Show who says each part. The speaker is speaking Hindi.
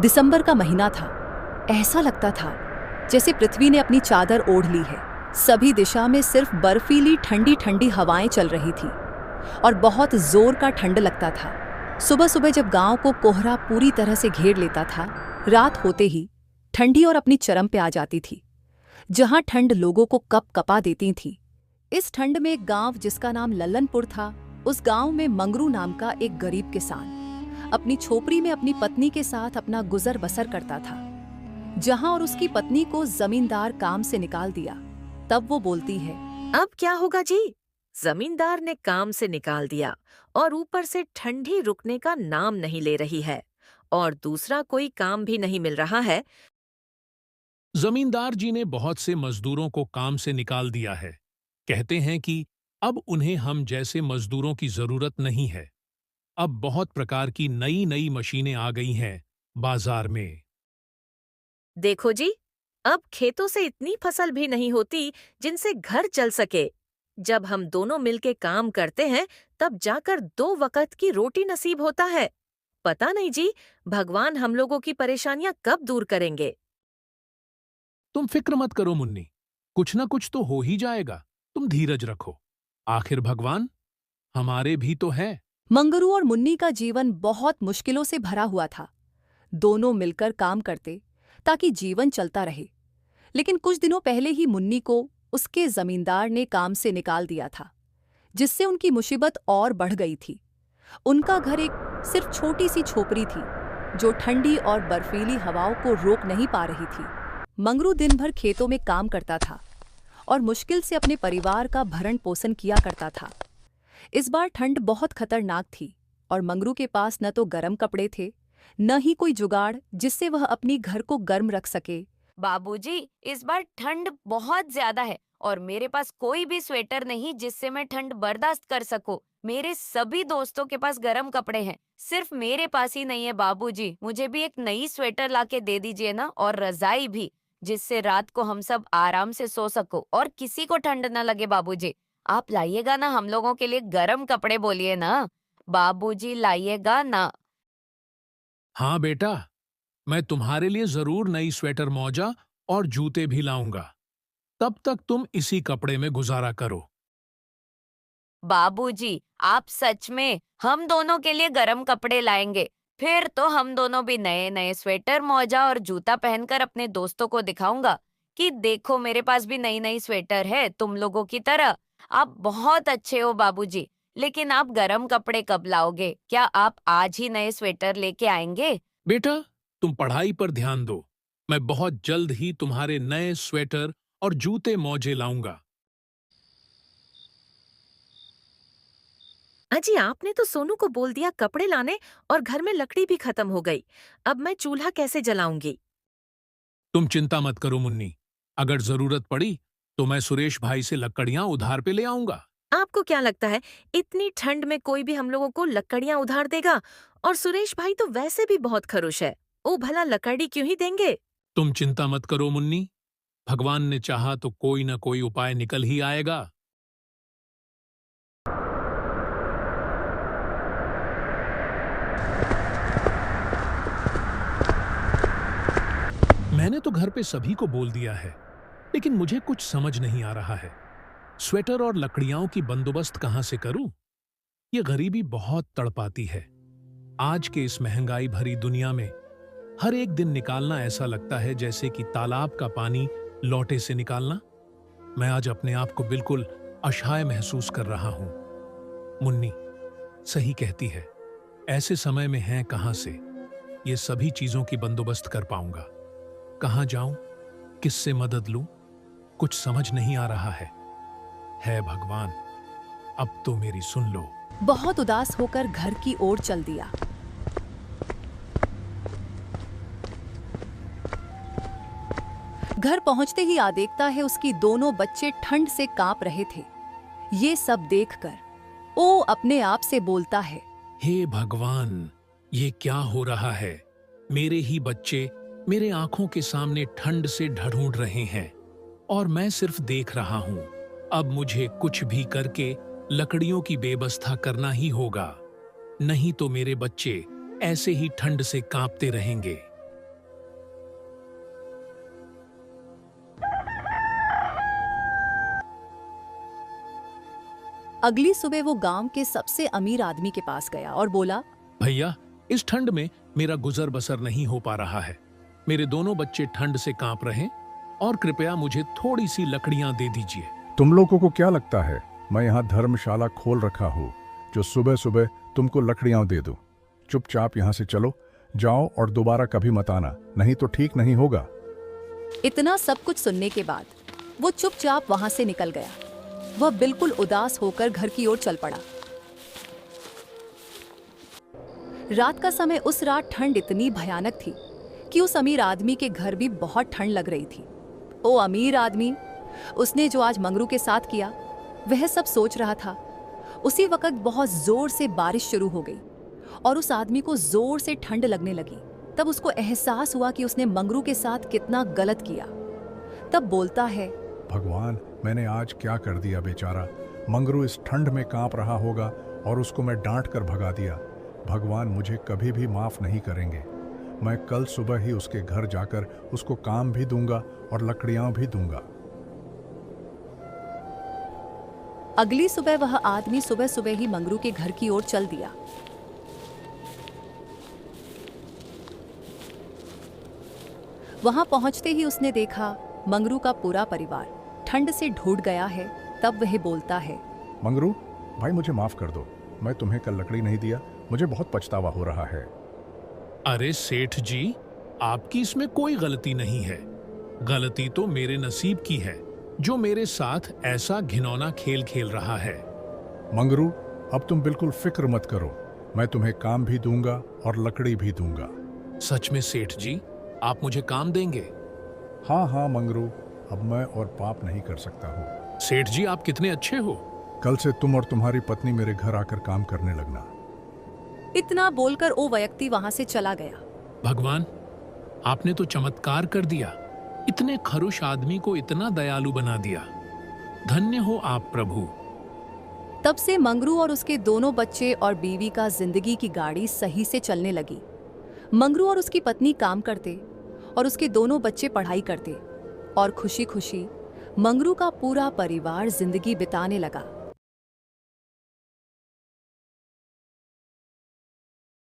Speaker 1: दिसंबर का महीना था। ऐसा लगता था जैसे पृथ्वी ने अपनी चादर ओढ़ ली है। सभी दिशा में सिर्फ बर्फीली ठंडी ठंडी हवाएं चल रही थी और बहुत जोर का ठंड लगता था। सुबह सुबह जब गांव को कोहरा पूरी तरह से घेर लेता था, रात होते ही ठंडी और अपनी चरम पे आ जाती थी, जहां ठंड लोगों को कप कपा देती थी। इस ठंड में एक गांव जिसका नाम लल्लनपुर था, उस गांव में मंगरू नाम का एक गरीब किसान अपनी झोपड़ी में अपनी पत्नी के साथ अपना गुजर बसर करता था। जहां और उसकी पत्नी को जमींदार काम से निकाल दिया, तब वो बोलती है,
Speaker 2: अब क्या होगा जी? जमींदार ने काम से निकाल दिया और ऊपर से ठंडी रुकने का नाम नहीं ले रही है और दूसरा कोई काम भी नहीं मिल रहा है।
Speaker 3: जमींदार जी ने बहुत से मजदूरों को काम से निकाल दिया है। कहते हैं कि अब उन्हें हम जैसे मजदूरों की जरूरत नहीं है। अब बहुत प्रकार की नई नई मशीनें आ गई हैं बाजार में।
Speaker 2: देखो जी, अब खेतों से इतनी फसल भी नहीं होती जिनसे घर चल सके। जब हम दोनों मिलके काम करते हैं, तब जाकर 2 वक्त की रोटी नसीब होता है। पता नहीं जी, भगवान हम लोगों की परेशानियां कब दूर करेंगे।
Speaker 3: तुम फिक्र मत करो मुन्नी, कुछ ना कुछ तो हो ही जाएगा। तुम धीरज रखो, आखिर भगवान हमारे भी तो है।
Speaker 1: मंगरू और मुन्नी का जीवन बहुत मुश्किलों से भरा हुआ था। दोनों मिलकर काम करते ताकि जीवन चलता रहे। लेकिन कुछ दिनों पहले ही मुन्नी को उसके जमींदार ने काम से निकाल दिया था, जिससे उनकी मुसीबत और बढ़ गई थी। उनका घर एक सिर्फ छोटी सी झोपड़ी थी, जो ठंडी और बर्फीली हवाओं को रोक नहीं पा रही थी। मंगरू दिन भर खेतों में काम करता था और मुश्किल से अपने परिवार का भरण पोषण किया करता था। इस बार ठंड बहुत खतरनाक थी और मंगरू के पास न तो गर्म कपड़े थे, न ही कोई जुगाड़ जिससे वह अपनी घर को गर्म रख सके।
Speaker 4: बाबूजी, इस बार ठंड बहुत ज्यादा है और मेरे पास कोई भी स्वेटर नहीं जिससे मैं ठंड बर्दाश्त कर सकूं। मेरे सभी दोस्तों के पास गर्म कपड़े हैं, सिर्फ मेरे पास ही नहीं है। बाबूजी, मुझे भी एक नई स्वेटर लाके दे दीजिए ना, और रजाई भी, जिससे रात को हम सब आराम से सो सको और किसी को ठंड न लगे। बाबूजी, आप लाइएगा ना हम लोगों के लिए गर्म कपड़े, बोलिए ना बाबूजी, लाइएगा ना।
Speaker 3: हाँ बेटा, मैं तुम्हारे लिए जरूर नई स्वेटर मौजा और जूते भी लाऊंगा। तब तक तुम इसी कपड़े में गुजारा करो।
Speaker 4: बाबूजी, आप सच में हम दोनों के लिए गरम कपड़े लाएंगे? फिर तो हम दोनों भी नए नए स्वेटर, मोजा और जूता पहनकर अपने दोस्तों को दिखाऊंगा कि देखो, मेरे पास भी नई नई स्वेटर है तुम लोगों की तरह। आप बहुत अच्छे हो बाबूजी, लेकिन आप गरम कपड़े कब लाओगे? क्या आप आज ही नए स्वेटर लेके आएंगे?
Speaker 3: बेटा, तुम पढ़ाई पर ध्यान दो। मैं बहुत जल्द ही तुम्हारे नए स्वेटर और जूते मौजे लाऊंगा।
Speaker 2: अजी, आपने तो सोनू को बोल दिया कपड़े लाने और घर में लकड़ी भी खत्म हो गई। अब मैं चूल्हा कैसे जलाऊंगी?
Speaker 3: तुम चिंता मत करो मुन्नी, अगर जरूरत पड़ी तो मैं सुरेश भाई से लकड़ियां उधार पे ले आऊंगा।
Speaker 2: आपको क्या लगता है, इतनी ठंड में कोई भी हम लोगों को लकड़ियां उधार देगा? और सुरेश भाई तो वैसे भी बहुत खरुश है, वो भला लकड़ी क्यों ही देंगे?
Speaker 3: तुम चिंता मत करो मुन्नी, भगवान ने चाहा तो कोई न कोई उपाय निकल ही आएगा। मैंने तो घर पे सभी को बोल दिया है, लेकिन मुझे कुछ समझ नहीं आ रहा है। स्वेटर और लकड़ियां की बंदोबस्त कहां से करूं? ये गरीबी बहुत तड़पाती है। आज के इस महंगाई भरी दुनिया में हर एक दिन निकालना ऐसा लगता है जैसे कि तालाब का पानी लौटे से निकालना। मैं आज अपने आप को बिल्कुल असहाय महसूस कर रहा हूं। मुन्नी सही कहती है, ऐसे समय में हैं कहां से ये सभी चीजों की बंदोबस्त कर पाऊंगा। कहां जाऊं, किससे मदद लूं, कुछ समझ नहीं आ रहा है भगवान, अब तो मेरी सुन लो।
Speaker 1: बहुत उदास होकर घर की ओर चल दिया। घर पहुंचते ही देखता है उसकी दोनों बच्चे ठंड से कांप रहे थे। ये सब देखकर वो अपने आप से बोलता है,
Speaker 3: हे भगवान, ये क्या हो रहा है? मेरे ही बच्चे मेरे आंखों के सामने ठंड से ढूंढ रहे हैं और मैं सिर्फ देख रहा हूं। अब मुझे कुछ भी करके लकड़ियों की व्यवस्था करना ही होगा, नहीं तो मेरे बच्चे ऐसे ही ठंड से कांपते रहेंगे।
Speaker 1: अगली सुबह वो गांव के सबसे अमीर आदमी के पास गया और बोला,
Speaker 3: भैया, इस ठंड में मेरा गुजर बसर नहीं हो पा रहा है। मेरे दोनों बच्चे ठंड से कांप रहे और कृपया मुझे थोड़ी सी लकड़ियां दे दीजिए।
Speaker 5: तुम लोगों को क्या लगता है मैं यहाँ धर्मशाला खोल रखा हूँ जो सुबह सुबह तुमको लकड़ियां दे दूं? चुपचाप यहाँ से चलो, जाओ और दोबारा कभी मत आना, नहीं तो ठीक नहीं होगा।
Speaker 1: इतना सब कुछ सुनने के बाद वो चुपचाप वहां से निकल गया। वह बिल्कुल उदास होकर घर की ओर चल पड़ा। रात का समय उस रात ठंड इतनी भयानक थी कि उस अमीर आदमी के घर भी बहुत ठंड लग रही थी। ओ अमीर आदमी, उसने जो आज मंगरू के साथ किया वह सब सोच रहा था। उसी वक्त बहुत जोर से बारिश शुरू हो गई और उस आदमी को जोर से ठंड लगने लगी। तब उसको एहसास हुआ कि उसने मंगरू के साथ कितना गलत किया। तब बोलता है,
Speaker 5: भगवान, मैंने आज क्या कर दिया बेचारा। मंगरू इस ठंड में कांप रहा होगा और उसको मैं डांट कर भगा दिया। भगवान मुझे कभी भी माफ नहीं करेंगे। मैं कल सुबह ही उसके घर जाकर उसको काम भी दूंगा और लकड़ियां भी दूंगा।
Speaker 1: अगली सुबह वह आदमी सुबह सुबह ही मंगरू के घर की ओर चल दिया। वहां पहुंचते ही उसने देखा मंगरू का पूरा परिवार ठंड से ढूंढ गया है। तब वह बोलता है,
Speaker 5: मंगरू भाई, मुझे माफ कर दो। मैं तुम्हें कल लकड़ी नहीं दिया, मुझे बहुत पछतावा हो रहा है।
Speaker 3: अरे सेठ जी, आपकी इसमें कोई गलती नहीं है। गलती तो मेरे नसीब की है जो मेरे साथ ऐसा घिनौना खेल खेल रहा है।
Speaker 5: मंगरू, अब तुम बिल्कुल फिक्र मत करो, मैं तुम्हें काम भी दूंगा और लकड़ी भी दूंगा।
Speaker 3: सच में सेठ जी, आप मुझे काम देंगे?
Speaker 5: हाँ हाँ मंगरू, अब मैं और पाप नहीं कर सकता हूँ।
Speaker 3: सेठ जी, आप कितने अच्छे हो।
Speaker 5: कल से तुम और तुम्हारी पत्नी मेरे घर आकर काम करने लगना।
Speaker 1: इतना बोलकर वो व्यक्ति वहां से चला गया।
Speaker 3: भगवान, आपने तो चमत्कार कर दिया। इतने खरुश आदमी को इतना दयालु बना दिया। धन्य हो आप प्रभु।
Speaker 1: तब से मंगरू और उसके दोनों बच्चे और बीवी का जिंदगी की गाड़ी सही से चलने लगी। मंगरू और उसकी पत्नी काम करते और उसके दोनों बच्चे पढ़ाई करते और खुशी खुशी मंगरू का पूरा परिवार जिंदगी बिताने लगा।